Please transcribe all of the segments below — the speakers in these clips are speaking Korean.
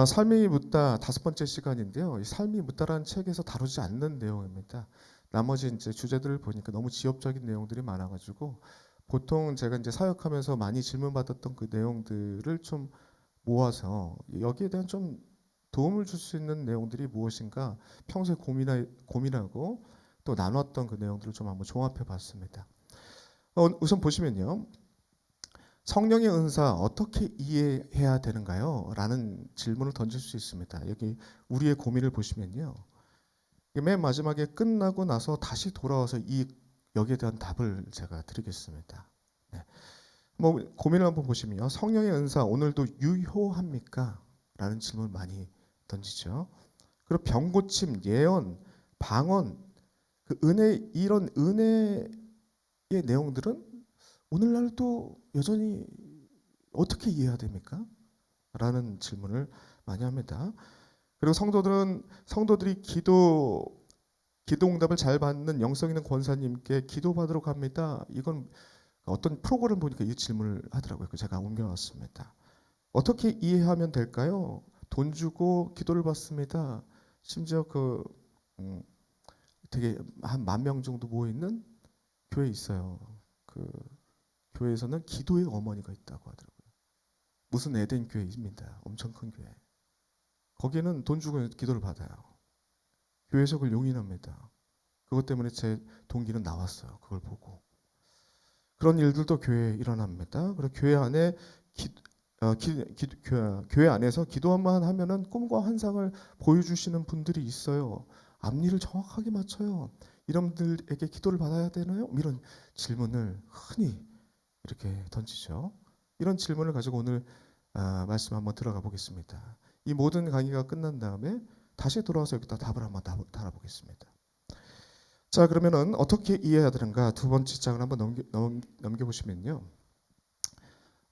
삶이 묻다 다섯 번째 시간인데요. 이 삶이 묻다라는 책에서 다루지 않는 내용입니다. 나머지 이제 주제들을 보니까 너무 지엽적인 내용들이 많아가지고 보통 제가 이제 사역하면서 많이 질문받았던 그 내용들을 좀 모아서 여기에 대한 좀 도움을 줄 수 있는 내용들이 무엇인가 평소에 고민하고 또 나눴던 그 내용들을 좀 한번 종합해 봤습니다. 우선 보시면요. 성령의 은사 어떻게 이해해야 되는가요? 라는 질문을 던질 수 있습니다. 여기 우리의 고민을 보시면요. 맨 마지막에 끝나고 나서 다시 돌아와서 여기에 대한 답을 제가 드리겠습니다. 네. 뭐 고민을 한번 보시면요. 성령의 은사 오늘도 유효합니까? 라는 질문을 많이 던지죠. 그리고 병고침, 예언, 방언, 그 은혜 이런 은혜의 내용들은 오늘날도 여전히 어떻게 이해해야 됩니까? 라는 질문을 많이 합니다. 그리고 성도들이 기도 응답을 잘 받는 영성 있는 권사님께 기도받으러 갑니다. 이건 어떤 프로그램 보니까 이 질문을 하더라고요. 그래서 제가 옮겨놨습니다. 어떻게 이해하면 될까요? 돈 주고 기도를 받습니다. 심지어 음, 되게 한 10,000명 정도 모여 있는 교회 있어요. 그 교회에서는 기도의 어머니가 있다고 하더라고요. 무슨 에덴 교회입니다. 엄청 큰 교회. 거기는 돈 주고 기도를 받아요. 교회에서 그걸 용인합니다. 그것 때문에 제 동기는 나왔어요. 그걸 보고. 그런 일들도 교회에 일어납니다. 그리고 교회 안에 교회 안에서 기도만 하면은 꿈과 환상을 보여주시는 분들이 있어요. 앞니를 정확하게 맞춰요. 이런 분들에게 기도를 받아야 되나요? 이런 질문을 흔히 이렇게 던지죠. 이런 질문을 가지고 오늘 말씀 한번 들어가 보겠습니다. 이 모든 강의가 끝난 다음에 다시 돌아와서 여기다 답을 한번 달아보겠습니다. 자, 그러면은 어떻게 이해해야 되는가 두 번째 장을 한번 넘겨보시면요.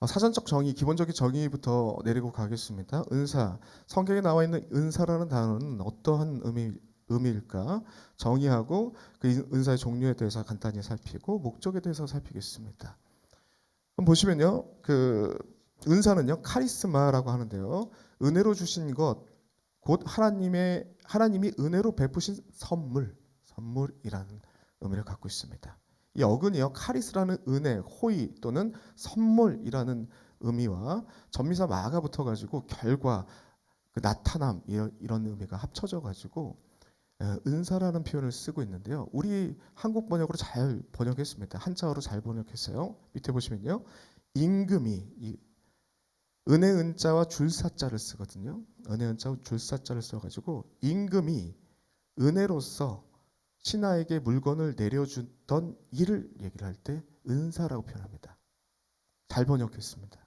사전적 정의, 기본적인 정의부터 내리고 가겠습니다. 은사, 성경에 나와 있는 은사라는 단어는 어떠한 의미일까? 정의하고 그 은사의 종류에 대해서 간단히 살피고 목적에 대해서 살피겠습니다. 그럼 보시면요, 그 은사는요 카리스마라고 하는데요, 은혜로 주신 것, 곧 하나님이 은혜로 베푸신 선물이라는 의미를 갖고 있습니다. 이 어근이요 카리스라는 은혜, 호의 또는 선물이라는 의미와 전미사 마가 붙어가지고 결과, 그 나타남 이런 의미가 합쳐져 가지고 은사라는 표현을 쓰고 있는데요. 우리 한국 번역으로 잘 번역했습니다. 한자어로 잘 번역했어요. 밑에 보시면요. 임금이 은혜 은자와 줄사자를 쓰거든요. 은혜 은자와 줄사자를 써가지고 임금이 은혜로서 신하에게 물건을 내려주던 일을 얘기를 할 때 은사라고 표현합니다. 잘 번역했습니다.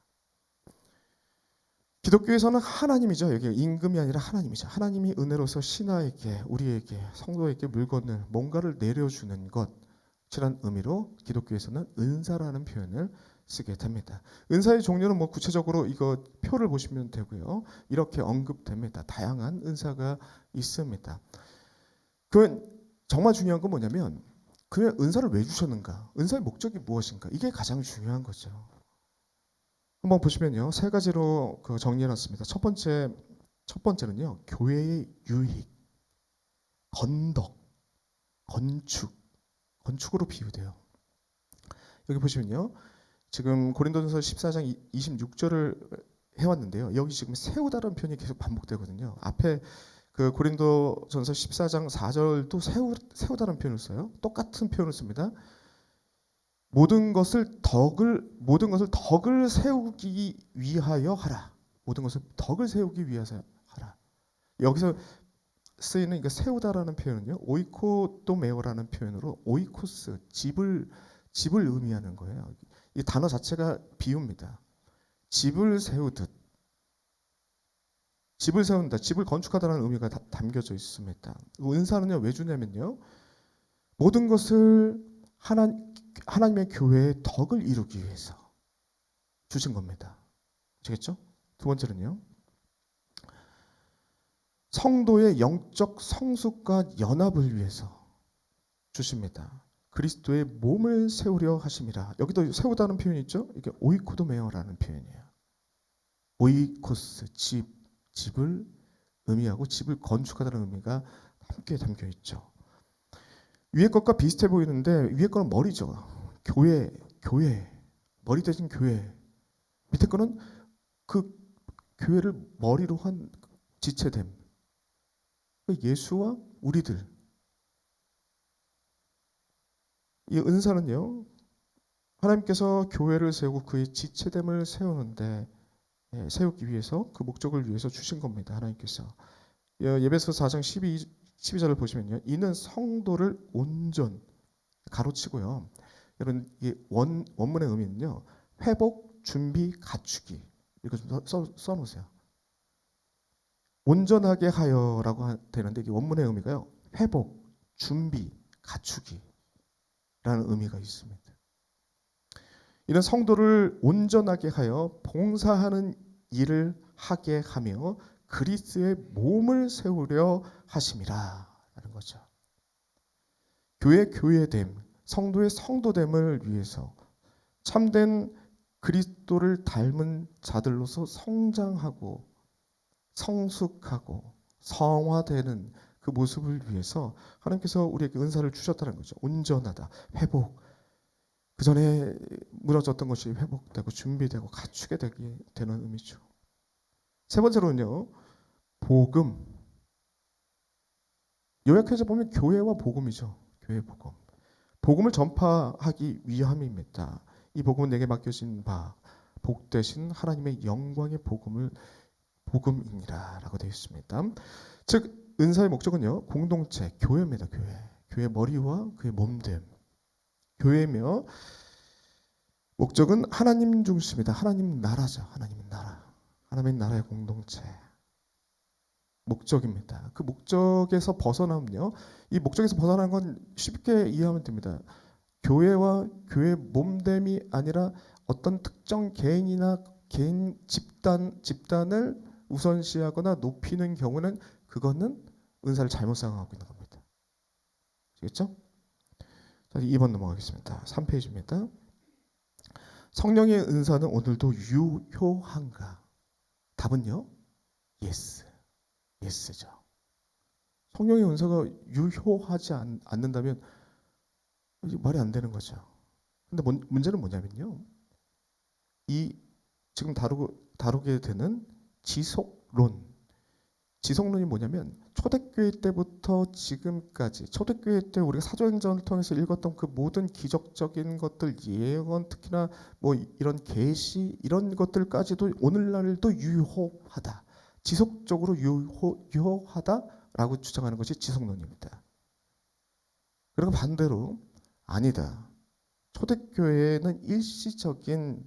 기독교에서는 하나님이죠. 여기 임금이 아니라 하나님이죠. 하나님이 은혜로서 신하에게, 우리에게, 성도에게 물건을, 뭔가를 내려주는 것이란 의미로 기독교에서는 은사라는 표현을 쓰게 됩니다. 은사의 종류는 뭐 구체적으로 이거 표를 보시면 되고요. 이렇게 언급됩니다. 다양한 은사가 있습니다. 그 정말 중요한 건 뭐냐면 그 은사를 왜 주셨는가? 은사의 목적이 무엇인가? 이게 가장 중요한 거죠. 한번 보시면요. 세 가지로 정리해놨습니다. 첫 번째는요. 교회의 유익, 건덕, 건축으로 비유돼요. 여기 보시면요. 지금 고린도전서 14장 26절을 해왔는데요. 여기 지금 세우다라는 표현이 계속 반복되거든요. 앞에 그 고린도전서 14장 4절도 세우다라는 표현을 써요. 똑같은 표현을 씁니다. 모든 것을 덕을 세우기 위하여 하라. 모든 것을 덕을 세우기 위해서 하라. 여기서 쓰이는 이거 세우다라는 표현은요. 오이코도메오라는 표현으로 오이코스, 집을 의미하는 거예요. 이 단어 자체가 비유입니다. 집을 세우듯, 집을 세운다, 집을 건축하다라는 의미가 담겨져 있습니다. 은사는요 왜 주냐면요. 모든 것을 하나님의 교회의 덕을 이루기 위해서 주신 겁니다. 아시겠죠? 두 번째는요. 성도의 영적 성숙과 연합을 위해서 주십니다. 그리스도의 몸을 세우려 하심이라. 여기도 세우다는 표현이 있죠? 이게 오이코도메어라는 표현이에요. 오이코스, 집, 집을 의미하고 집을 건축하다는 의미가 함께 담겨 있죠. 위에 것과 비슷해 보이는데 위에 거는 머리죠. 교회, 머리 대신 교회. 밑에 거는 그 교회를 머리로 한 지체됨. 예수와 우리들. 이 은사는요, 하나님께서 교회를 세우고 그의 지체됨을 세우는데 세우기 위해서 그 목적을 위해서 주신 겁니다. 하나님께서. 예배서 4장 12절을 보시면요. 이는 성도를 온전 가로치고요. 여러분 이 원문의 의미는요. 회복, 준비, 갖추기. 이거 좀 써놓으세요. 온전하게 하여라고 되는데 이게 원문의 의미가요. 회복, 준비, 갖추기라는 의미가 있습니다. 이는 성도를 온전하게 하여 봉사하는 일을 하게 하며 그리스도의 몸을 세우려 하심이라 라는 거죠. 교회됨, 성도의 성도됨을 위해서 참된 그리스도를 닮은 자들로서 성장하고 성숙하고 성화되는 그 모습을 위해서 하나님께서 우리에게 은사를 주셨다는 거죠. 온전하다, 회복. 그 전에 무너졌던 것이 회복되고 준비되고 갖추게 되는 의미죠. 세 번째로는요. 복음. 요약해서 보면 교회와 복음이죠. 교회 복음. 복음을 전파하기 위함입니다. 이 복음은 내게 맡겨진 바 복되신 하나님의 영광의 복음이니라 라고 되어 있습니다. 즉 은사의 목적은요. 공동체, 교회입니다. 교회 머리와 그의 몸됨. 교회며 목적은 하나님 중심이다. 하나님 나라죠. 하나님의 나라의 공동체. 목적입니다. 그 목적에서 벗어나면요. 이 목적에서 벗어나는 건 쉽게 이해하면 됩니다. 교회와 교회 몸됨이 아니라 어떤 특정 개인이나 개인 집단을 우선시하거나 높이는 경우는 그거는 은사를 잘못 사용하고 있는 겁니다. 아시겠죠? 2번 넘어가겠습니다. 3페이지입니다. 성령의 은사는 오늘도 유효한가? 답은요. 예스죠. 성령의 은사가 유효하지 않는다면 말이 안 되는 거죠. 근데 문제는 뭐냐면요. 이 지금 다루게 되는 지속론이 뭐냐면 초대교회 때부터 지금까지 초대교회 때 우리가 사도행전을 통해서 읽었던 그 모든 기적적인 것들, 예언, 특히나 뭐 이런 계시 이런 것들까지도 오늘날도 유효하다. 지속적으로 유효하다라고 주장하는 것이 지속론입니다. 그리고 반대로 아니다. 초대교회는 일시적인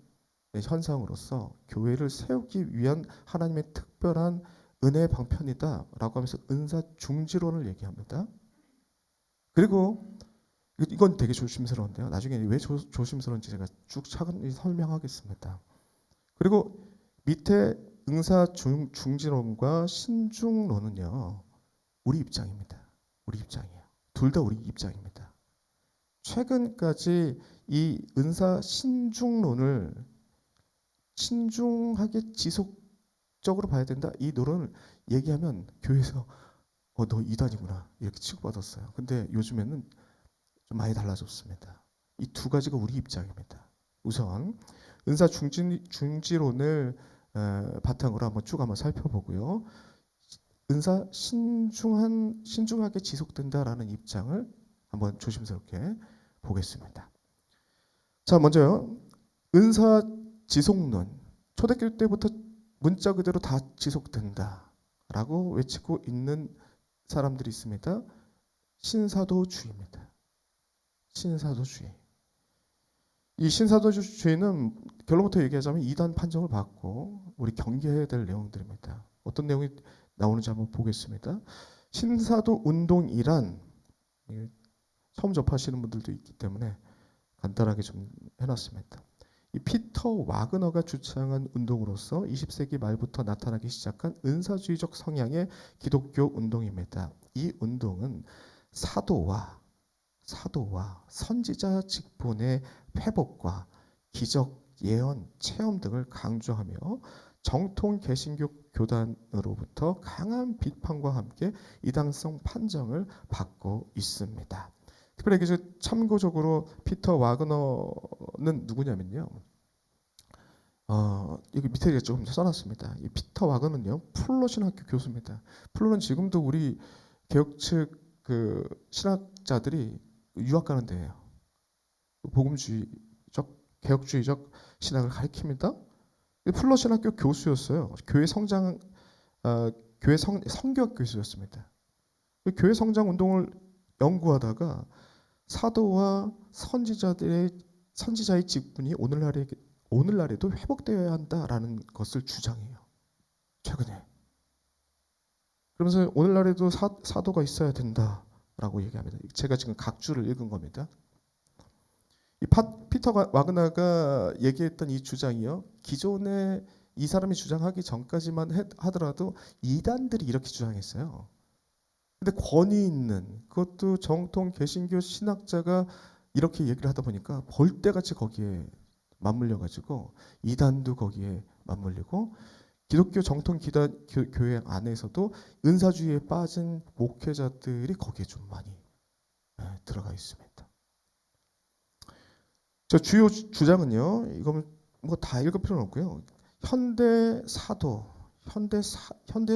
현상으로서 교회를 세우기 위한 하나님의 특별한 은혜의 방편이다라고 하면서 은사 중지론을 얘기합니다. 그리고 이건 되게 조심스러운데요. 나중에 왜 조심스러운지 제가 쭉 차근히 설명하겠습니다. 그리고 밑에 은사 중지론과 신중론은요. 우리 입장입니다. 우리 입장이에요. 둘 다 우리 입장입니다. 최근까지 이 은사 신중론을 신중하게 지속적으로 봐야 된다. 이 노론을 얘기하면 교회에서 너 이단이구나 이렇게 취급받았어요. 근데 요즘에는 좀 많이 달라졌습니다. 이 두 가지가 우리 입장입니다. 우선 은사 중지론을 바탕으로 한번 살펴보고요. 은사 신중하게 지속된다라는 입장을 한번 조심스럽게 보겠습니다. 자, 먼저요. 은사 지속론. 초대교회 때부터 문자 그대로 다 지속된다라고 외치고 있는 사람들이 있습니다. 신사도주의입니다. 신사도주의. 이 신사도주의는 결론부터 얘기하자면 이단 판정을 받고 우리 경계해야 될 내용들입니다. 어떤 내용이 나오는지 한번 보겠습니다. 신사도 운동이란 처음 접하시는 분들도 있기 때문에 간단하게 좀 해놨습니다. 이 피터 와그너가 주창한 운동으로서 20세기 말부터 나타나기 시작한 은사주의적 성향의 기독교 운동입니다. 이 운동은 사도와 선지자 직분의 회복과 기적, 예언, 체험 등을 강조하며 정통 개신교 교단으로부터 강한 비판과 함께 이당성 판정을 받고 있습니다. 특별히 이제 참고적으로 피터 와그너는 누구냐면요. 여기 밑에 조금 써놨습니다. 이 피터 와그너는요, 플러 신학교 교수입니다. 플러는 지금도 우리 개혁 측 그 신학자들이 유학 가는 데예요. 복음주의적 개혁주의적 신학을 가리킵니다. 플러 신학교 교수였어요. 교회 성교학 교수였습니다. 교회 성장 운동을 연구하다가 사도와 선지자의 직분이 오늘날에도 회복되어야 한다라는 것을 주장해요. 최근에. 그러면서 오늘날에도 사도가 있어야 된다라고 얘기합니다. 제가 지금 각주를 읽은 겁니다. 피터 와그너가 얘기했던 이 주장이요. 기존에 이 사람이 주장하기 전까지만 하더라도 이단들이 이렇게 주장했어요. 근데 권위 있는 그것도 정통 개신교 신학자가 이렇게 얘기를 하다 보니까 벌떼같이 거기에 맞물려 가지고 이단도 거기에 맞물리고 기독교 정통 교회 안에서도 은사주의에 빠진 목회자들이 거기에 좀 많이 들어가 있습니다. 저 주요 주장은요. 이건 뭐 다 읽을 필요는 없고요. 현대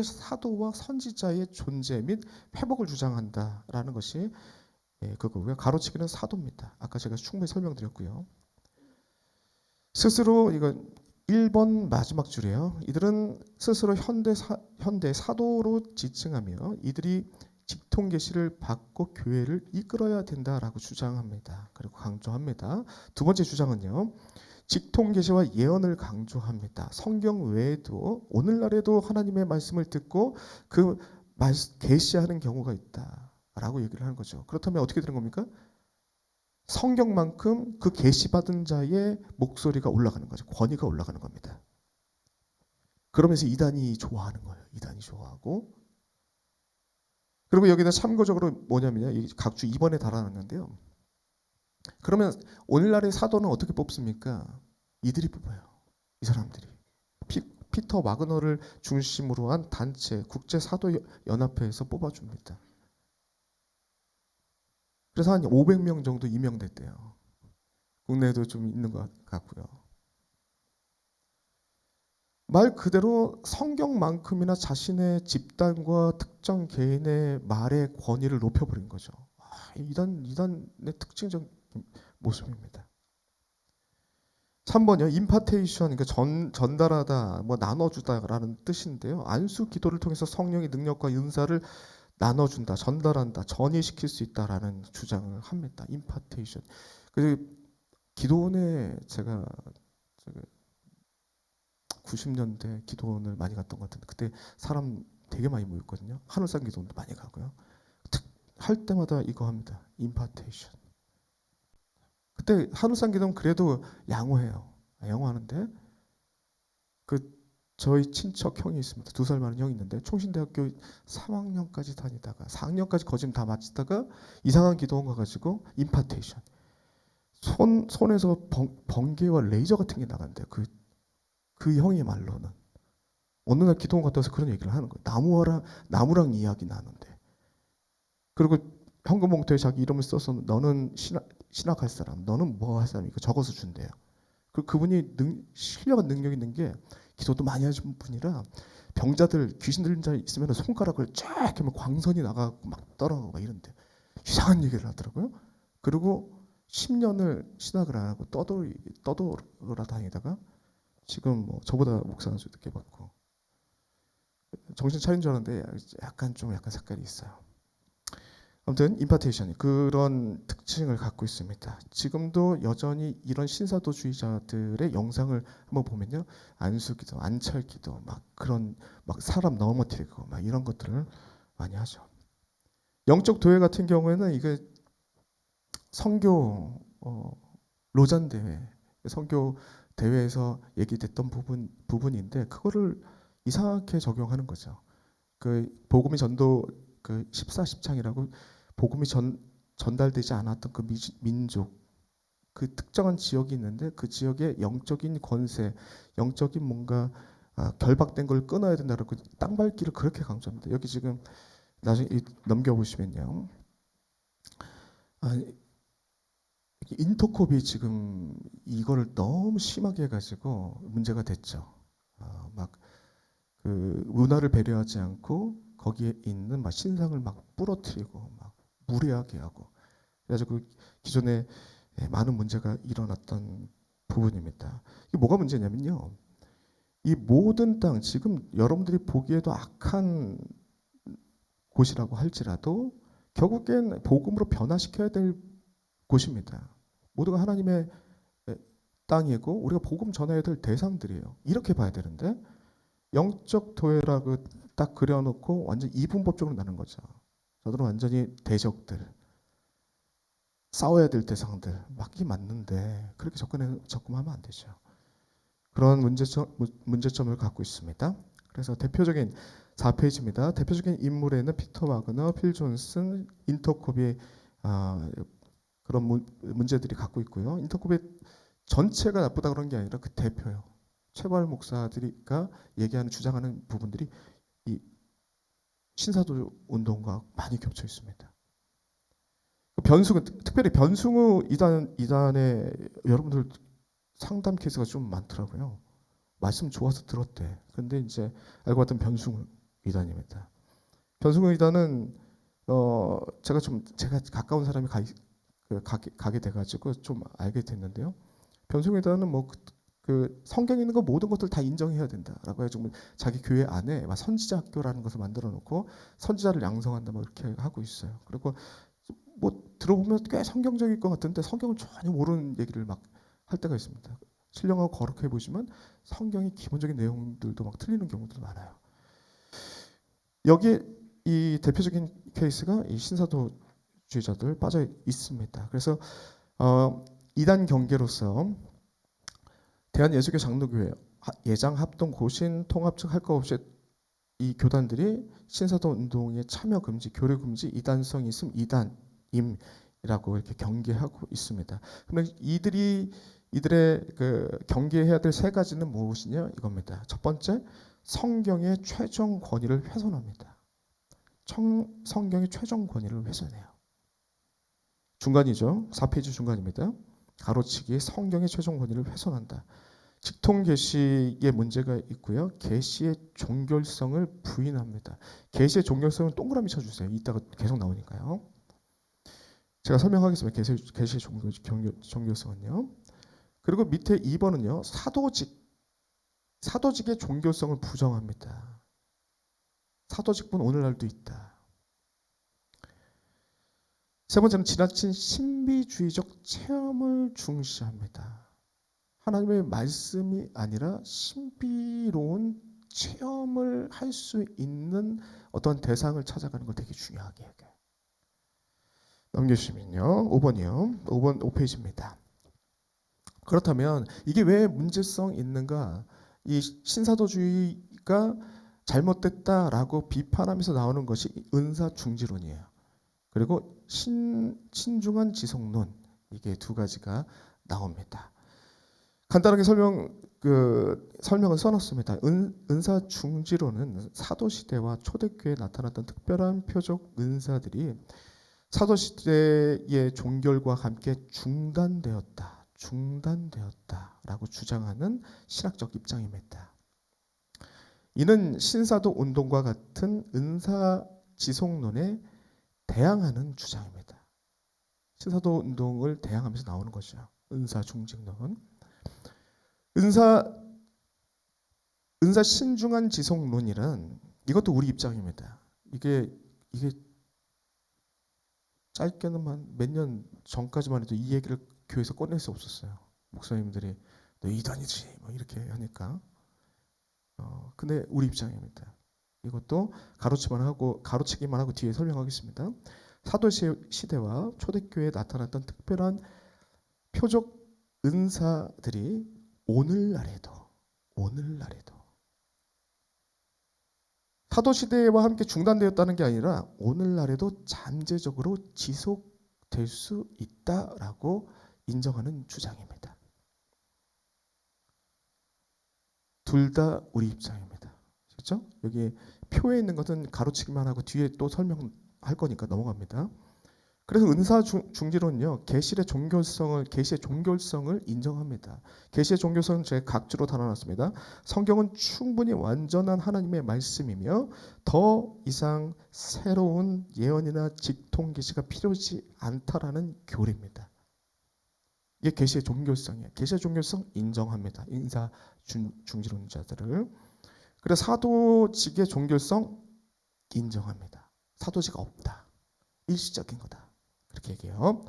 사도와 선지자의 존재 및 회복을 주장한다라는 것이 그거고요. 가로치기는 사도입니다. 아까 제가 충분히 설명드렸고요. 스스로 이건 1번 마지막 줄이에요. 이들은 스스로 현대 사도로 지칭하며 이들이 직통 계시를 받고 교회를 이끌어야 된다라고 주장합니다. 그리고 강조합니다. 두 번째 주장은요. 직통 계시와 예언을 강조합니다. 성경 외에도 오늘날에도 하나님의 말씀을 듣고 그 계시하는 경우가 있다라고 얘기를 하는 거죠. 그렇다면 어떻게 되는 겁니까? 성경만큼 그 계시받은 자의 목소리가 올라가는 거죠. 권위가 올라가는 겁니다. 그러면서 이단이 좋아하는 거예요. 이단이 좋아하고. 그리고 여기다 참고적으로 뭐냐면요. 각주 2번에 달아놨는데요. 그러면 오늘날의 사도는 어떻게 뽑습니까? 이들이 뽑아요. 이 사람들이. 피터 와그너를 중심으로 한 단체 국제사도연합회에서 뽑아줍니다. 그래서 한 500명 정도 임명됐대요. 국내에도 좀 있는 것 같고요. 말 그대로 성경만큼이나 자신의 집단과 특정 개인의 말의 권위를 높여버린 거죠. 이단의 특징적 모습입니다. 3번이요. 임파테이션, 그러니까 전달하다, 뭐 나눠주다라는 뜻인데요. 안수 기도를 통해서 성령의 능력과 은사를 나눠준다, 전달한다, 전이시킬 수 있다라는 주장을 합니다. 임파테이션. 그리고 기도원에 제가 90년대 기도원을 많이 갔던 것 같은데 그때 사람 되게 많이 모였거든요. 하늘산 기도원도 많이 가고요. 할 때마다 이거 합니다. 임파테이션. 그때 하늘산 기도원 그래도 양호해요. 양호하는데 저희 친척 형이 있습니다. 2살 많은 형이 있는데 총신대학교 3학년까지 다니다가 4학년까지 거짐 다 마치다가 이상한 기도원 가가지고 임파테이션. 손에서 번개와 레이저 같은 게 나간대요. 그 형의 말로는. 어느 날 기도원 갔다 와서 그런 얘기를 하는 거예요. 나무랑 이야기 나누는데. 그리고 현금 봉투에 자기 이름을 써서 너는 신학할 사람, 너는 뭐 할 사람 이거 적어서 준대요. 그분이 신령한 능력 있는 게 기도도 많이 하신 분이라 병자들 귀신 들린 자 있으면 손가락을 쫙 하면 광선이 나가고 막 떨어가고 막 이런데 이상한 얘기를 하더라고요. 그리고 10년을 신학을 안 하고 떠돌아 다니다가 지금 뭐 저보다 목사 안수 듣게 받고 정신 차린 줄 알았는데 약간 색깔이 있어요. 아무튼 임파테이션이 그런 특징을 갖고 있습니다. 지금도 여전히 이런 신사도주의자들의 영상을 한번 보면요, 안수기도, 안찰기도, 막 사람 넘어뜨리고 막 이런 것들을 많이 하죠. 영적 도회 같은 경우에는 이게 선교 로잔 대회, 선교 대회에서 얘기됐던 부분인데 그거를 이상하게 적용하는 거죠. 그 복음이 전도 14, 10장이라고 복음이 전달되지 않았던 그 민족, 그 특정한 지역이 있는데 그 지역의 영적인 권세, 영적인 뭔가 결박된 걸 끊어야 된다고 땅 밟기를 그렇게 강조합니다. 여기 지금 나중에 넘겨보시면요. 인터콥이 지금 이거를 너무 심하게 해가지고 문제가 됐죠. 막 그 문화를 배려하지 않고 거기에 있는 막 신상을 막 부러뜨리고 막 무례하게 하고 그래가지고 기존에 많은 문제가 일어났던 부분입니다. 이게 뭐가 문제냐면요. 이 모든 땅 지금 여러분들이 보기에도 악한 곳이라고 할지라도 결국엔 복음으로 변화시켜야 될 곳입니다. 모두가 하나님의 땅이고 우리가 복음 전해야 될 대상들이에요. 이렇게 봐야 되는데 영적 도회라고 딱 그려놓고 완전 이분법적으로 나는 거죠. 저들은 완전히 대적들, 싸워야 될 대상들, 맞기 맞는데 그렇게 접근하면 안 되죠. 그런 문제점을 갖고 있습니다. 그래서 대표적인 4페이지입니다. 대표적인 인물에는 피터 와그너, 필 존슨, 인터콥이 그런 문제들이 갖고 있고요. 인터콥의 전체가 나쁘다 그런 게 아니라 그 대표요. 최발 목사들이가 얘기하는 주장하는 부분들이 이 신사도 운동과 많이 겹쳐 있습니다. 특별히 변승우 이단에 여러분들 상담 케이스가 좀 많더라고요. 말씀 좋아서 들었대. 근데 이제 알고 봤더니 변승우 이단입니다. 변승우 이단은 제가 가까운 사람이 가게 돼가지고 좀 알게 됐는데요. 변승우 이단은 뭐 그 성경에 있는 거 모든 것들 다 인정해야 된다라고 해가지고 자기 교회 안에 막 선지자 학교라는 것을 만들어 놓고 선지자를 양성한다 막 이렇게 하고 있어요. 그리고 뭐 들어보면 꽤 성경적일 것 같은데 성경을 전혀 모르는 얘기를 막 할 때가 있습니다. 신령하고 거룩해 보시면 성경의 기본적인 내용들도 막 틀리는 경우들이 많아요. 여기에 이 대표적인 케이스가 이 신사도주의자들 빠져 있습니다. 그래서 이단 경계로서 대한예수교 장로교회, 예장, 합동, 고신, 통합 등 할 것 없이 이 교단들이 신사도 운동에 참여 금지, 교류 금지, 이단성 있음, 이단임이라고 이렇게 경계하고 있습니다. 그러면 이들의 그 경계해야 될 세 가지는 무엇이냐 이겁니다. 첫 번째, 성경의 최종 권위를 훼손합니다. 성경의 최종 권위를 훼손해요. 중간이죠. 4페이지 중간입니다. 가로치기 성경의 최종 권위를 훼손한다. 직통 계시의 문제가 있고요. 계시의 종결성을 부인합니다. 계시의 종결성은 동그라미 쳐주세요. 이따가 계속 나오니까요. 제가 설명하겠습니다. 계시의 종결성은요. 그리고 밑에 2번은요. 사도직의 종결성을 부정합니다. 사도직분 오늘날도 있다. 세 번째는 지나친 신비주의적 체험을 중시합니다. 하나님의 말씀이 아니라 신비로운 체험을 할 수 있는 어떤 대상을 찾아가는 걸 되게 중요하게 여겨요. 넘겨주시면요. 5번이요. 5페이지입니다. 그렇다면 이게 왜 문제성 있는가? 이 신사도주의가 잘못됐다라고 비판하면서 나오는 것이 은사중지론이에요. 그리고 신중한 지속론, 이게 두 가지가 나옵니다. 간단하게 설명을 써놨습니다. 은사중지론은 사도시대와 초대교회에 나타났던 특별한 표적 은사들이 사도시대의 종결과 함께 중단되었다라고 주장하는 신학적 입장입니다. 이는 신사도 운동과 같은 은사지속론에 대항하는 주장입니다. 신사도 운동을 대항하면서 나오는 것이죠. 은사중직론. 은사 신중한 지속론이란 이것도 우리 입장입니다. 이게 짧게는 몇 년 전까지만 해도 이 얘기를 교회에서 꺼낼 수 없었어요. 목사님들이 너 이단이지 뭐 이렇게 하니까. 근데 우리 입장입니다. 이것도 가로치기만 하고 뒤에 설명하겠습니다. 사도시대와 초대교회에 나타났던 특별한 표적 은사들이 오늘날에도 사도시대와 함께 중단되었다는 게 아니라 오늘날에도 잠재적으로 지속될 수 있다라고 인정하는 주장입니다. 둘 다 우리 입장입니다. 그렇죠? 여기 표에 있는 것은 가로치기만 하고 뒤에 또 설명할 거니까 넘어갑니다. 그래서 은사 중지론은요, 계시의 종교성을 인정합니다. 계시의 종교성은 제가 각주로 달아놨습니다. 성경은 충분히 완전한 하나님의 말씀이며 더 이상 새로운 예언이나 직통 계시가 필요하지 않다라는 교리입니다. 이게 계시의 종교성이에요. 계시의 종교성 인정합니다. 은사 중지론자들을. 그래서 사도직의 종교성 인정합니다. 사도직 없다. 일시적인 거다. 그렇게 얘기해요.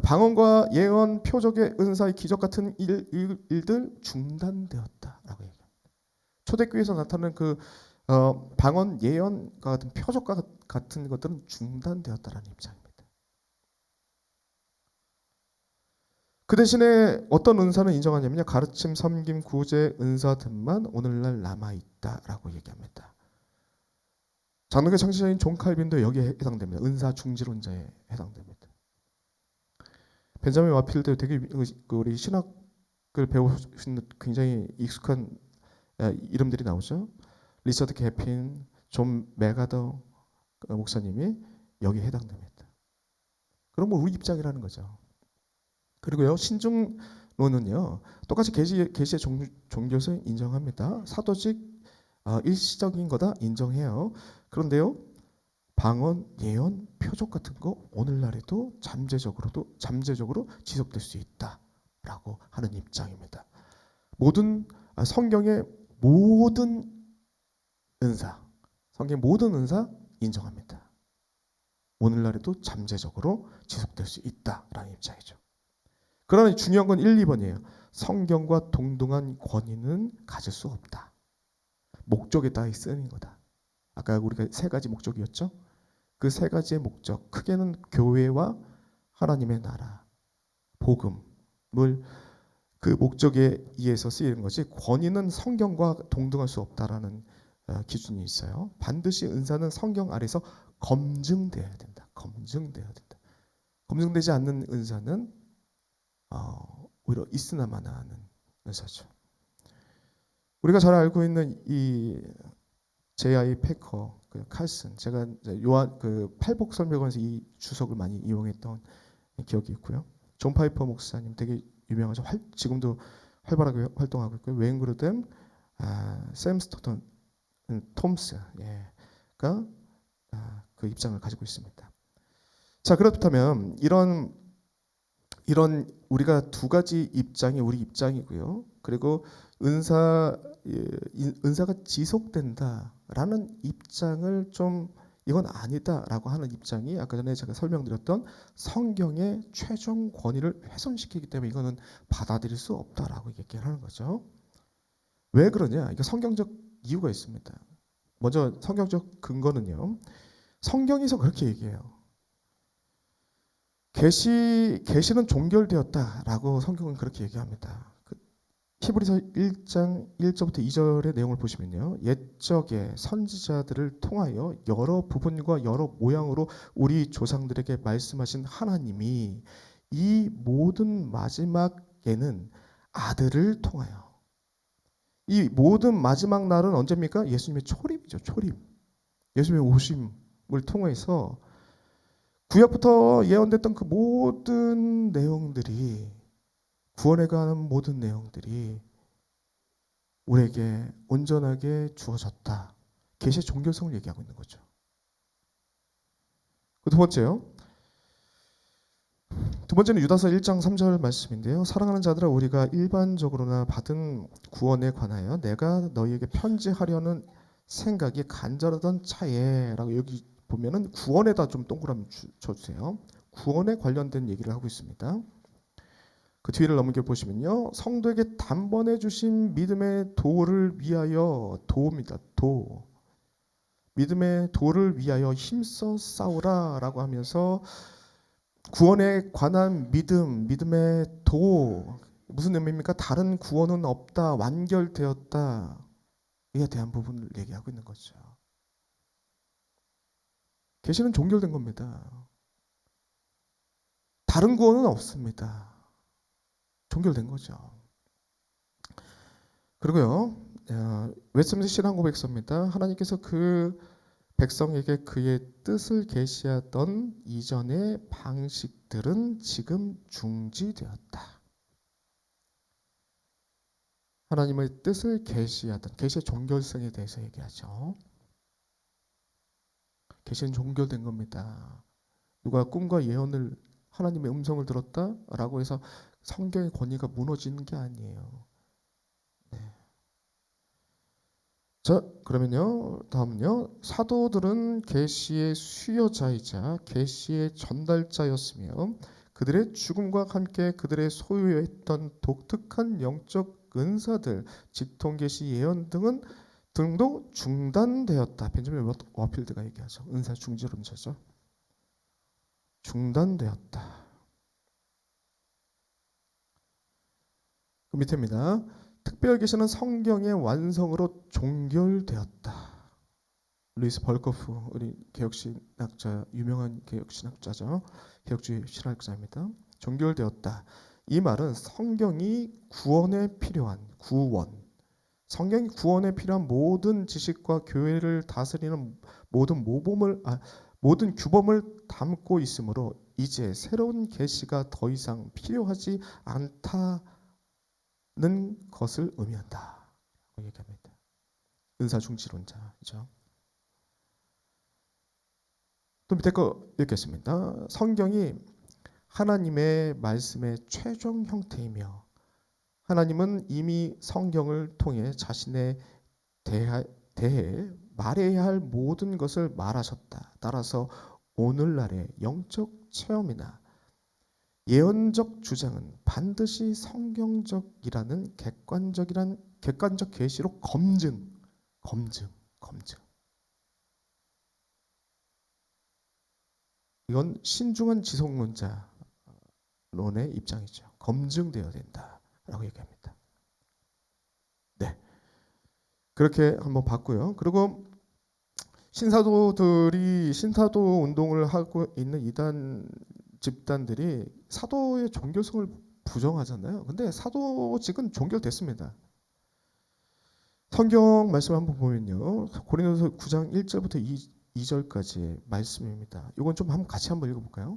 방언과 예언, 표적의 은사의 기적 같은 일들 중단되었다라고 얘기합니다. 초대교회에서 나타나는 그 방언, 예언과 같은 표적과 같은 것들은 중단되었다라는 입장입니다. 그 대신에 어떤 은사는 인정하냐면요, 가르침, 섬김, 구제, 은사 등만 오늘날 남아있다라고 얘기합니다. 장로교 창시자인 존 칼빈도 여기에 해당됩니다. 은사 중지론자에 해당됩니다. 벤자민 와필도 되게 우리 신학을 배우시는 굉장히 익숙한 이름들이 나오죠. 리처드 개핀, 존 메가더 목사님이 여기에 해당됩니다. 그럼 뭐 우리 입장이라는 거죠. 그리고요, 신중론은요, 똑같이 계시의 종교성 인정합니다. 사도직 일시적인 거다 인정해요. 그런데요, 방언, 예언, 표적 같은 거 오늘날에도 잠재적으로 지속될 수 있다라고 하는 입장입니다. 성경의 모든 은사 인정합니다. 오늘날에도 잠재적으로 지속될 수 있다라는 입장이죠. 그러나 중요한 건 1, 2번이에요. 성경과 동등한 권위는 가질 수 없다. 목적에 따라 쓰는 거다. 아까 우리가 세 가지 목적이었죠. 그 세 가지의 목적, 크게는 교회와 하나님의 나라, 복음을 그 목적에 의해서 쓰이는 것이, 권위는 성경과 동등할 수 없다라는 기준이 있어요. 반드시 은사는 성경 아래서 검증되어야 된다. 검증되지 않는 은사는 오히려 있으나마나 하는 은사죠. 우리가 잘 알고 있는 이 J.I. 패커, 칼슨, 제가 요한 팔복 설명에서 이 주석을 많이 이용했던 기억이 있고요. 존 파이퍼 목사님 되게 유명하죠. 지금도 활발하게 활동하고 있고요. 웨인 그루뎀, 샘 스토턴 톰스가 그 입장을 가지고 있습니다. 자, 그렇다면 이런 우리가 두 가지 입장이 우리 입장이고요. 그리고 은사가 지속된다라는 입장을 이건 아니다라고 하는 입장이, 아까 전에 제가 설명드렸던 성경의 최종 권위를 훼손시키기 때문에 이거는 받아들일 수 없다라고 얘기하는 거죠. 왜 그러냐? 이게 성경적 이유가 있습니다. 먼저 성경적 근거는요, 성경에서 그렇게 얘기해요. 계시는 종결되었다라고 성경은 그렇게 얘기합니다. 히브리서 1장 1절부터 2절의 내용을 보시면요, 옛적에 선지자들을 통하여 여러 부분과 여러 모양으로 우리 조상들에게 말씀하신 하나님이 이 모든 마지막에는 아들을 통하여, 이 모든 마지막 날은 언제입니까? 예수님의 초림이죠. 초림. 예수님의 오심을 통해서 구약부터 예언됐던 그 모든 내용들이, 구원에 관한 모든 내용들이 우리에게 온전하게 주어졌다. 계시의 종교성을 얘기하고 있는 거죠. 두 번째는 유다서 1장 3절 말씀인데요. 사랑하는 자들아, 우리가 일반적으로나 받은 구원에 관하여 내가 너희에게 편지하려는 생각이 간절하던 차에, 라고 여기 보면은 구원에다 좀 동그라미 쳐주세요. 구원에 관련된 얘기를 하고 있습니다. 그 뒤를 넘겨 보시면요, 성도에게 단번에 주신 믿음의 도를 위하여, 도입니다. 도. 믿음의 도를 위하여 힘써 싸우라라고 하면서 구원에 관한 믿음의 도, 무슨 의미입니까? 다른 구원은 없다, 완결되었다, 이에 대한 부분을 얘기하고 있는 거죠. 계시는 종결된 겁니다. 다른 구원은 없습니다. 종결된 거죠. 그리고요, 웨스트민스터 신앙고백서입니다. 하나님께서 그 백성에게 그의 뜻을 계시하던 이전의 방식들은 지금 중지되었다. 하나님의 뜻을 계시하던, 계시의 종결성에 대해서 얘기하죠. 계시는 종결된 겁니다. 누가 꿈과 예언을, 하나님의 음성을 들었다라고 해서 성경의 권위가 무너지는 게 아니에요. 네. 자, 그러면요, 다음은요. 사도들은 계시의 수여자이자 계시의 전달자였으며 그들의 죽음과 함께 그들의 소유했던 독특한 영적 은사들, 직통계시 예언 등도 중단되었다. 벤저민 워필드가 얘기하죠. 은사 중지론자죠. 중단되었다. 그 밑에입니다. 특별 계시는 성경의 완성으로 종결되었다. 루이스 벌거프, 우리 개혁신학자, 유명한 개혁신학자죠. 개혁주의 신학자입니다. 종결되었다. 이 말은 성경이 구원에 필요한 성경이 구원에 필요한 모든 지식과 교회를 다스리는 모든 규범을 담고 있으므로 이제 새로운 계시가 더 이상 필요하지 않다는 것을 의미한다. 얘기합니다. 은사중지론자죠. 또 밑에 거 읽겠습니다. 성경이 하나님의 말씀의 최종 형태이며 하나님은 이미 성경을 통해 자신에 대해 말해야 할 모든 것을 말하셨다. 따라서 오늘날의 영적 체험이나 예언적 주장은 반드시 성경적이라는 객관적 계시로 검증. 이건 신중한 지성론자론의 입장이죠. 검증되어야 된다라고 얘기합니다. 네, 그렇게 한번 봤고요. 그리고 신사도들이 신사도 운동을 하고 있는 이단 집단들이 사도의 종교성을 부정하잖아요. 근데 사도직은 종결됐습니다. 성경 말씀 한번 보면요. 고린도서 9장 1절부터 2절까지의 말씀입니다. 이건 좀 같이 한번 읽어볼까요?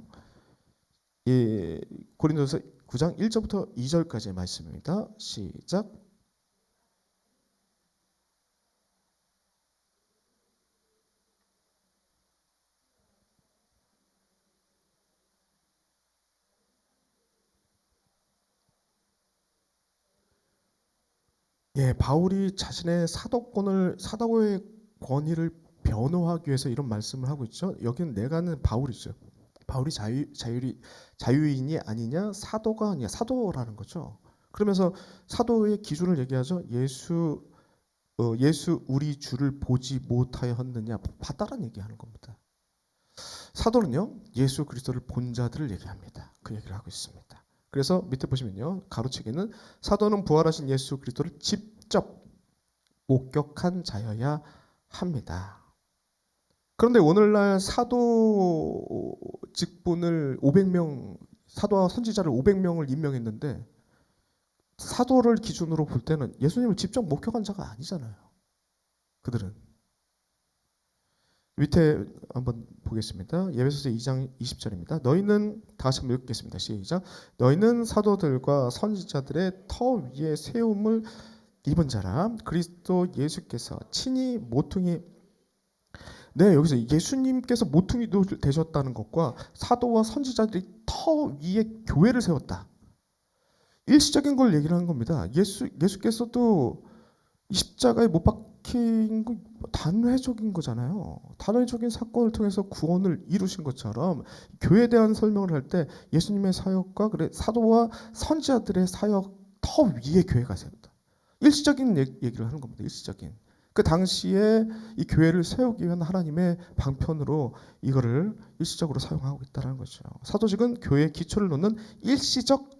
예, 고린도서 9장 1절부터 2절까지의 말씀입니다. 시작. 예, 바울이 자신의 사도의 권위를 변호하기 위해서 이런 말씀을 하고 있죠. 여기는 내가는 바울이죠. 바울이 자유인이 아니냐, 사도가 아니냐, 사도라는 거죠. 그러면서 사도의 기준을 얘기하죠. 예수 우리 주를 보지 못하였느냐, 봤다라는 얘기하는 겁니다. 사도는요, 예수 그리스도를 본 자들을 얘기합니다. 그 얘기를 하고 있습니다. 그래서 밑에 보시면요, 가로치기는 사도는 부활하신 예수 그리스도를 직접 목격한 자여야 합니다. 그런데 오늘날 사도 직분을 500명, 사도와 선지자를 500명을 임명했는데 사도를 기준으로 볼 때는 예수님을 직접 목격한 자가 아니잖아요. 그들은. 밑에 한번 보겠습니다. 에베소서 2장 20절입니다. 너희는 다시 한번 읽겠습니다. 시작. 너희는 사도들과 선지자들의 터 위에 세움을 입은 자라. 그리스도 예수께서 친히 모퉁이, 네, 여기서 예수님께서 모퉁이 되셨다는 것과 사도와 선지자들이 터 위에 교회를 세웠다. 일시적인 걸 얘기를 하는 겁니다. 예수께서도 이 십자가에 못 박힌 거 단회적인 거잖아요. 단회적인 사건을 통해서 구원을 이루신 것처럼 교회에 대한 설명을 할 때 예수님의 사역과 사도와 선지자들의 사역 터 위에 교회가 세웠다. 일시적인 얘기를 하는 겁니다. 일시적인. 그 당시에 이 교회를 세우기 위한 하나님의 방편으로 이거를 일시적으로 사용하고 있다는 거죠. 사도직은 교회의 기초를 놓는 일시적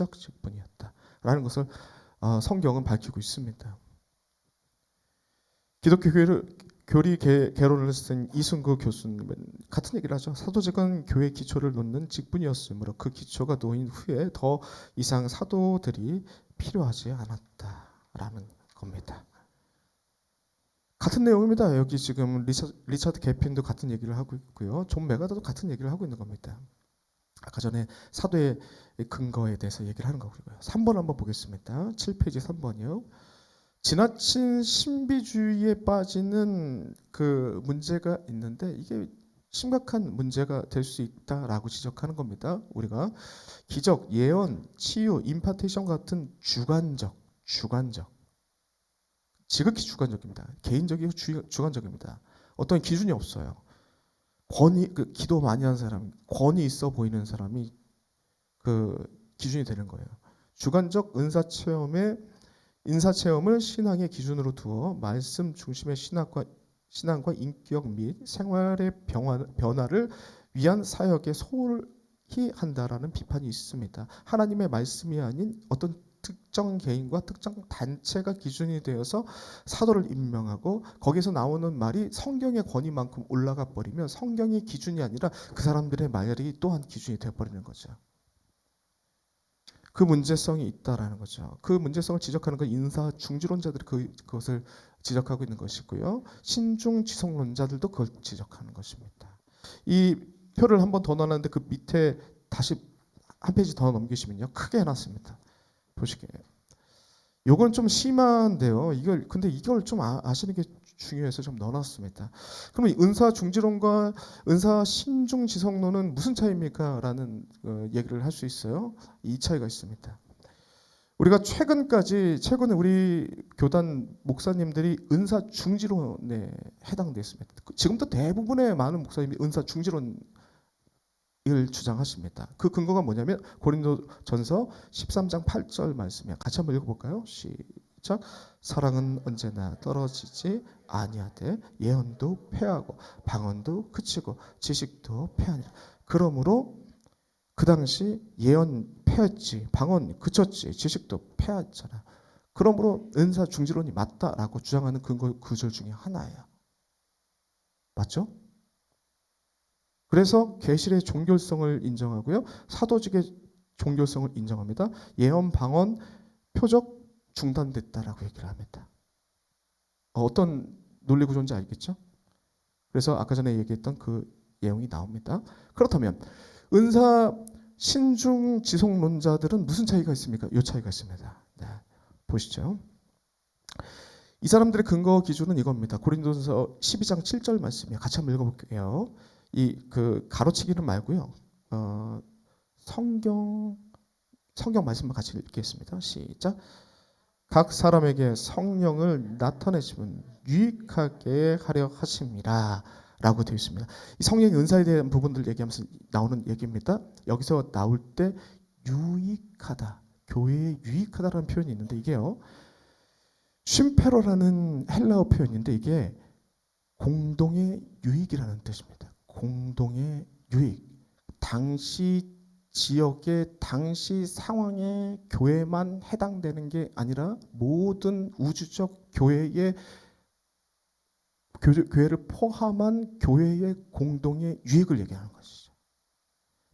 직분이었다라는 것을 성경은 밝히고 있습니다. 기독교 교리 개론을 쓴 이순구 교수님은 같은 얘기를 하죠. 사도직은 교회의 기초를 놓는 직분이었으므로 그 기초가 놓인 후에 더 이상 사도들이 필요하지 않았다라는 겁니다. 같은 내용입니다. 여기 지금 리차드 개핀도 같은 얘기를 하고 있고요. 존 메가더도 같은 얘기를 하고 있는 겁니다. 아까 전에 사도의 근거에 대해서 얘기를 하는 거고요. 3번 한번 보겠습니다. 7페이지 3번이요. 지나친 신비주의에 빠지는 그 문제가 있는데 이게 심각한 문제가 될 수 있다라고 지적하는 겁니다. 우리가 기적, 예언, 치유, 임파테이션 같은 주관적 지극히 주관적입니다. 개인적이고 주관적입니다. 어떤 기준이 없어요. 기도 많이 하는 사람, 권위 있어 보이는 사람이 그 기준이 되는 거예요. 주관적 인사 체험을 신앙의 기준으로 두어 말씀 중심의 신앙과 인격 및 생활의 변화를 위한 사역에 소홀히 한다라는 비판이 있습니다. 하나님의 말씀이 아닌 어떤 특정 개인과 특정 단체가 기준이 되어서 사도를 임명하고 거기서 나오는 말이 성경의 권위만큼 올라가 버리면 성경이 기준이 아니라 그 사람들의 말이 또한 기준이 되어버리는 거죠. 그 문제성이 있다라는 거죠. 그 문제성을 지적하는 건 인사 중지론자들이 그것을 지적하고 있는 것이고요. 신중 지성론자들도 그걸 지적하는 것입니다. 이 표를 한 번 더 넣었는데 그 밑에 다시 한 페이지 더 넘기시면요. 크게 해놨습니다. 보시게요. 요건 좀 심한데요. 근데 이걸 좀 아시는 게 중요해서 좀 넣어놨습니다. 그러면 은사 중지론과 은사 신중 지성론은 무슨 차이입니까? 라는 얘기를 할 수 있어요. 이 차이가 있습니다. 우리가 최근에 우리 교단 목사님들이 은사 중지론에 해당됐습니다. 지금도 대부분의 많은 목사님이 은사 중지론 을 주장하십니다. 그 근거가 뭐냐면 고린도전서 13장 8절 말씀이야. 같이 한번 읽어볼까요? 시작. 사랑은 언제나 떨어지지 아니하되 예언도 패하고 방언도 그치고 지식도 패하니라. 그러므로 그 당시 예언 패했지, 방언 그쳤지, 지식도 패했잖아. 그러므로 은사 중지론이 맞다라고 주장하는 근거 구절 중에 하나예요. 맞죠? 그래서 계시의 종교성을 인정하고요. 사도직의 종교성을 인정합니다. 예언, 방언, 표적 중단됐다라고 얘기를 합니다. 어떤 논리 구조인지 알겠죠? 그래서 아까 전에 얘기했던 그 내용이 나옵니다. 그렇다면 은사 신중 지속론자들은 무슨 차이가 있습니까? 이 차이가 있습니다. 네, 보시죠. 이 사람들의 근거 기준은 이겁니다. 고린도전서 12장 7절 말씀이에요. 같이 한번 읽어볼게요. 그 가로치기는 말고요. 성경 말씀만 같이 읽겠습니다. 시작. 각 사람에게 성령을 나타내시면 유익하게 하려 하심이라 라고 되어 있습니다. 이 성령의 은사에 대한 부분들 얘기하면서 나오는 얘기입니다. 여기서 나올 때 유익하다, 교회에 유익하다라는 표현이 있는데 이게요. 쉼페로라는 헬라어 표현인데 이게 공동의 유익이라는 뜻입니다. 공동의 유익. 당시 지역의 당시 상황에 교회만 해당되는 게 아니라 모든 우주적 교회를 포함한 교회의 공동의 유익을 얘기하는 것이죠.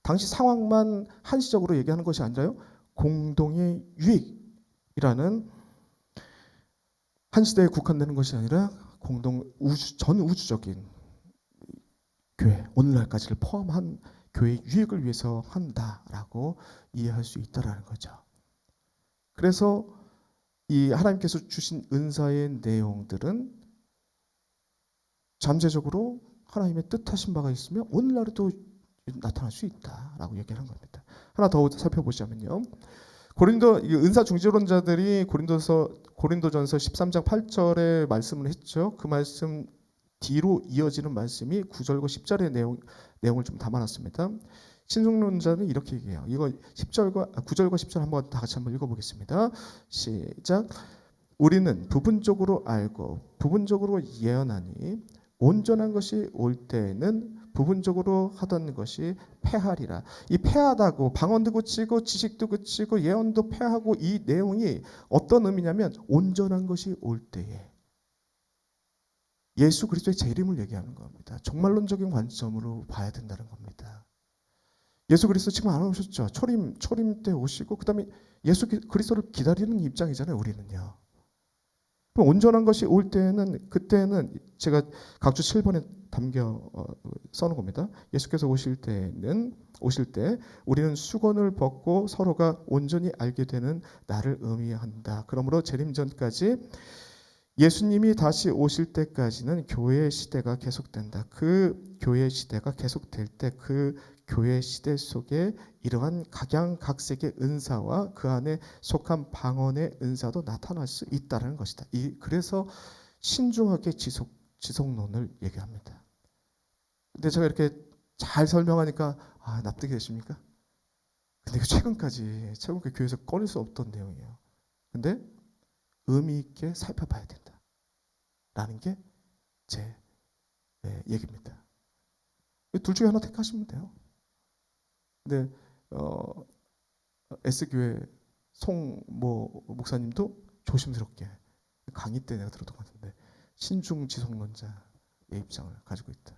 당시 상황만 한시적으로 얘기하는 것이 아니라요. 공동의 유익이라는 한 시대에 국한되는 것이 아니라 전 우주적인 교회, 오늘날까지를 포함한 교회의 유익을 위해서 한다라고 이해할 수 있다라는 거죠. 그래서 이 하나님께서 주신 은사의 내용들은 잠재적으로 하나님의 뜻하신 바가 있으면 오늘날에도 나타날 수 있다라고 얘기하는 겁니다. 하나 더 살펴보자면요. 은사 중지론자들이 고린도전서 13장 8절에 말씀을 했죠. 그 말씀 뒤로 이어지는 말씀이 9절과 10절의 내용을 좀 담아놨습니다. 신중론자는 이렇게 얘기해요. 이거 9절과 10절 한번 다 같이 한번 읽어보겠습니다. 시작. 우리는 부분적으로 알고 부분적으로 예언하니 온전한 것이 올 때에는 부분적으로 하던 것이 패하리라. 이 패하다고 방언도 그치고 지식도 그치고 예언도 패하고 이 내용이 어떤 의미냐면 온전한 것이 올 때에 예수 그리스도의 재림을 얘기하는 겁니다. 종말론적인 관점으로 봐야 된다는 겁니다. 예수 그리스도 지금 안 오셨죠. 초림 때 오시고 그다음에 예수 그리스도를 기다리는 입장이잖아요. 우리는요. 그럼 온전한 것이 올 때에는 그때는 제가 각주 7번에 담겨 써놓은 겁니다. 예수께서 오실 때 우리는 수건을 벗고 서로가 온전히 알게 되는 날을 의미한다. 그러므로 재림 전까지 예수님이 다시 오실 때까지는 교회의 시대가 계속된다. 그 교회의 시대가 계속될 때 그 교회 시대 속에 이러한 각양각색의 은사와 그 안에 속한 방언의 은사도 나타날 수 있다는 것이다. 그래서 신중하게 지속론을 얘기합니다. 근데 제가 이렇게 잘 설명하니까 납득이 되십니까? 근데 최근까지 교회에서 꺼낼 수 없던 내용이에요. 근데 의미 있게 살펴봐야 된다. 라는 게 제 얘기입니다. 둘 중에 하나 택하시면 돼요. 근데 S교회 송모 목사님도 조심스럽게 강의 때 내가 들었던 것 같은데 신중지속론자의 입장을 가지고 있다.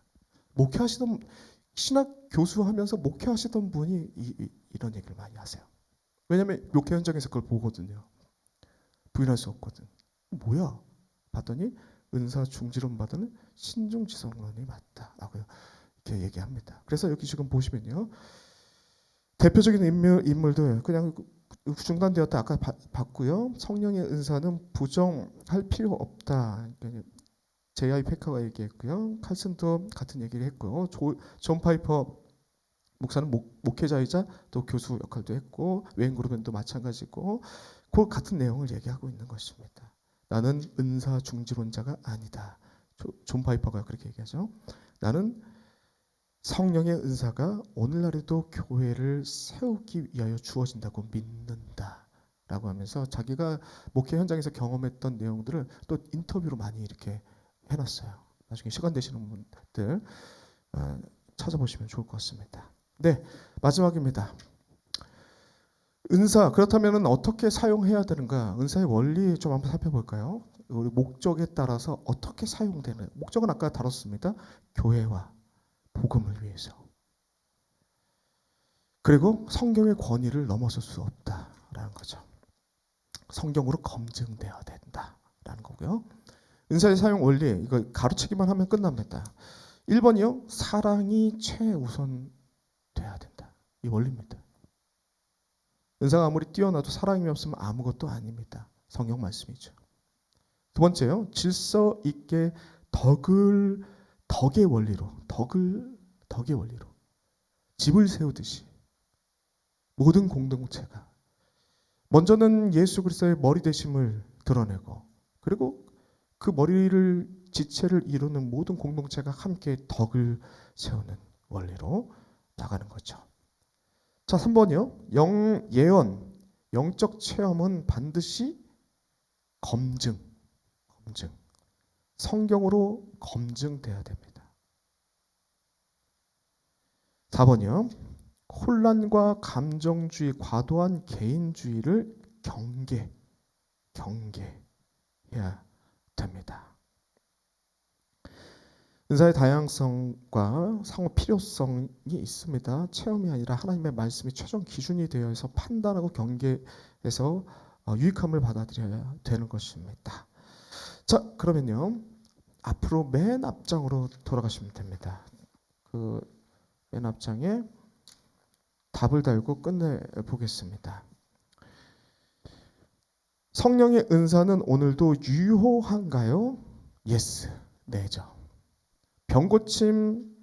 목회하시던 신학 교수하면서 목회하시던 분이 이런 얘기를 많이 하세요. 왜냐하면 목회 현장에서 그걸 보거든요. 부인할 수 없거든. 뭐야? 봤더니 은사 중지론 받은 신중지속론이 맞다라고 이렇게 얘기합니다. 그래서 여기 지금 보시면요. 대표적인 인물들 그냥 중단되었다 아까 봤고요. 성령의 은사는 부정할 필요 없다. J.I. 페카가 얘기했고요. 칼슨도 같은 얘기를 했고요. 존 파이퍼 목사는 목회자이자 또 교수 역할도 했고 웨인 그루벤도 마찬가지고 그 같은 내용을 얘기하고 있는 것입니다. 나는 은사 중지론자가 아니다. 존 파이퍼가 그렇게 얘기하죠. 나는 성령의 은사가 오늘날에도 교회를 세우기 위하여 주어진다고 믿는다. 라고 하면서 자기가 목회 현장에서 경험했던 내용들을 또 인터뷰로 많이 이렇게 해놨어요. 나중에 시간 되시는 분들 찾아보시면 좋을 것 같습니다. 네, 마지막입니다. 은사, 그렇다면 어떻게 사용해야 되는가? 은사의 원리 좀 한번 살펴볼까요? 우리 목적에 따라서 어떻게 사용되는, 목적은 아까 다뤘습니다. 교회와 복음을 위해서. 그리고 성경의 권위를 넘어설 수 없다라는 거죠. 성경으로 검증되어야 된다라는 거고요. 은사의 사용 원리, 이거 가르치기만 하면 끝납니다. 1번이요. 사랑이 최우선 돼야 된다. 이 원리입니다. 은사가 아무리 뛰어나도 사랑이 없으면 아무것도 아닙니다. 성경 말씀이죠. 두 번째요. 질서 있게 덕의 원리로 집을 세우듯이 모든 공동체가 먼저는 예수 그리스도의 머리 되심을 드러내고 그리고 그 머리를 지체를 이루는 모든 공동체가 함께 덕을 세우는 원리로 나가는 거죠. 자, 3번이요. 예언, 영적 체험은 반드시 검증. 성경으로 검증돼야 됩니다. 4번이요. 혼란과 감정주의, 과도한 개인주의를 경계해야 됩니다. 은사의 다양성과 상호 필요성이 있습니다. 체험이 아니라 하나님의 말씀이 최종 기준이 되어서 판단하고 경계해서 유익함을 받아들여야 되는 것입니다. 자, 그러면요. 앞으로 맨 앞장으로 돌아가시면 됩니다. 그 맨 앞장에 답을 달고 끝내보겠습니다. 성령의 은사는 오늘도 유효한가요? Yes, 네죠. 병고침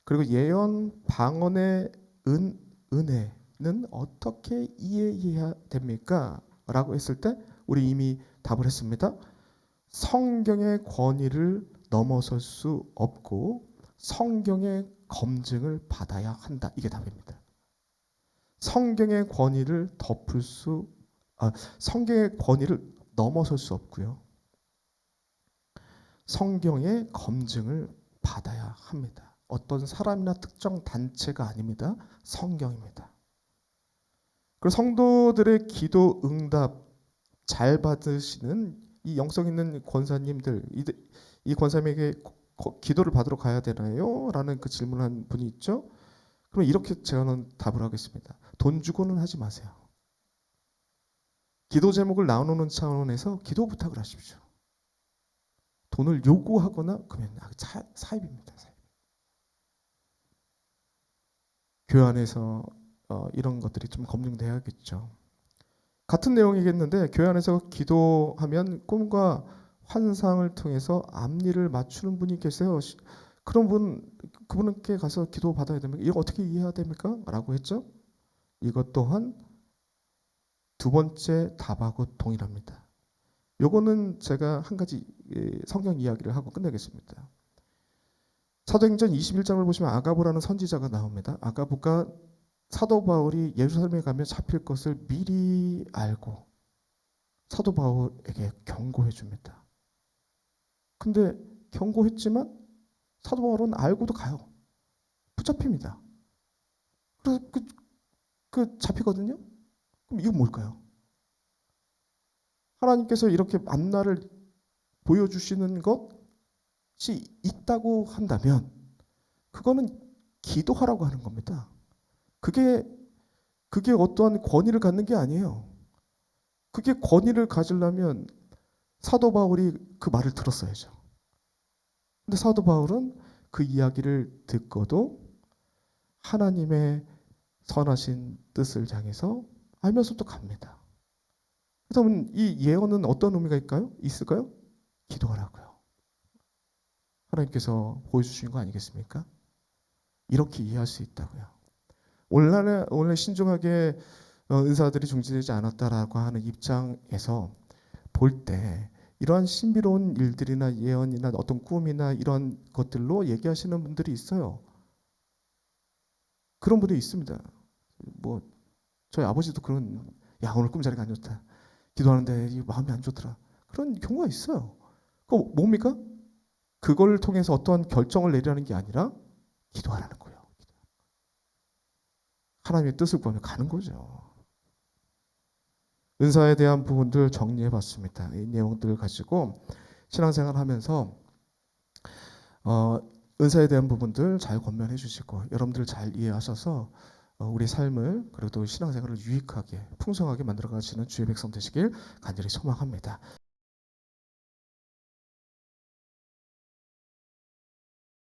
그리고 예언, 방언의 은혜는 어떻게 이해해야 됩니까? 라고 했을 때 우리 이미 답을 했습니다. 성경의 권위를 넘어설 수 없고 성경의 검증을 받아야 한다. 이게 답입니다. 성경의 권위를 성경의 권위를 넘어설 수 없고요. 성경의 검증을 받아야 합니다. 어떤 사람이나 특정 단체가 아닙니다. 성경입니다. 그리고 성도들의 기도 응답 잘 받으시는 이 영성 있는 권사님들, 이 권사님에게 기도를 받으러 가야 되나요? 라는 그 질문한 분이 있죠. 그럼 이렇게 저는 답을 하겠습니다. 돈 주고는 하지 마세요. 기도 제목을 나누는 차원에서 기도 부탁을 하십시오. 돈을 요구하거나 그러면 사입입니다. 사입. 교회 안에서 이런 것들이 좀 검증돼야겠죠. 같은 내용이겠는데 교회 안에서 기도하면 꿈과 환상을 통해서 앞니를 맞추는 분이 계세요. 그런 그분께 가서 기도 받아야 됩니까? 이거 어떻게 이해해야 됩니까? 라고 했죠. 이것 또한 두 번째 답하고 동일합니다. 요거는 제가 한 가지 성경 이야기를 하고 끝내겠습니다. 사도행전 21장을 보시면 아가보라는 선지자가 나옵니다. 아가보가 사도 바울이 예루살렘에 가면 잡힐 것을 미리 알고 사도 바울에게 경고해 줍니다. 근데 경고했지만 사도 바울은 알고도 가요. 붙잡힙니다. 그래서 잡히거든요. 그럼 이건 뭘까요? 하나님께서 이렇게 앞날을 보여주시는 것이 있다고 한다면 그거는 기도하라고 하는 겁니다. 그게 어떠한 권위를 갖는 게 아니에요. 그게 권위를 가지려면 사도 바울이 그 말을 들었어야죠. 근데 사도 바울은 그 이야기를 듣고도 하나님의 선하신 뜻을 향해서 알면서도 갑니다. 그러면 이 예언은 어떤 의미가 있을까요? 기도하라고요. 하나님께서 보여주신 거 아니겠습니까? 이렇게 이해할 수 있다고요. 오늘날 신중하게 은사들이 중지되지 않았다라고 하는 입장에서 볼 때 이러한 신비로운 일들이나 예언이나 어떤 꿈이나 이런 것들로 얘기하시는 분들이 있어요. 그런 분들이 있습니다. 뭐 저희 아버지도 오늘 꿈자리가 안 좋다. 기도하는데 마음이 안 좋더라. 그런 경우가 있어요. 그거 뭡니까? 그걸 통해서 어떠한 결정을 내리라는 게 아니라 기도하라는 거예요. 하나님의 뜻을 구하며 가는 거죠. 은사에 대한 부분들 정리해 봤습니다. 이 내용들을 가지고 신앙생활 하면서 은사에 대한 부분들 잘 권면해 주시고 여러분들 잘 이해하셔서 우리 삶을 그래도 신앙생활을 유익하게 풍성하게 만들어 가시는 주의 백성 되시길 간절히 소망합니다.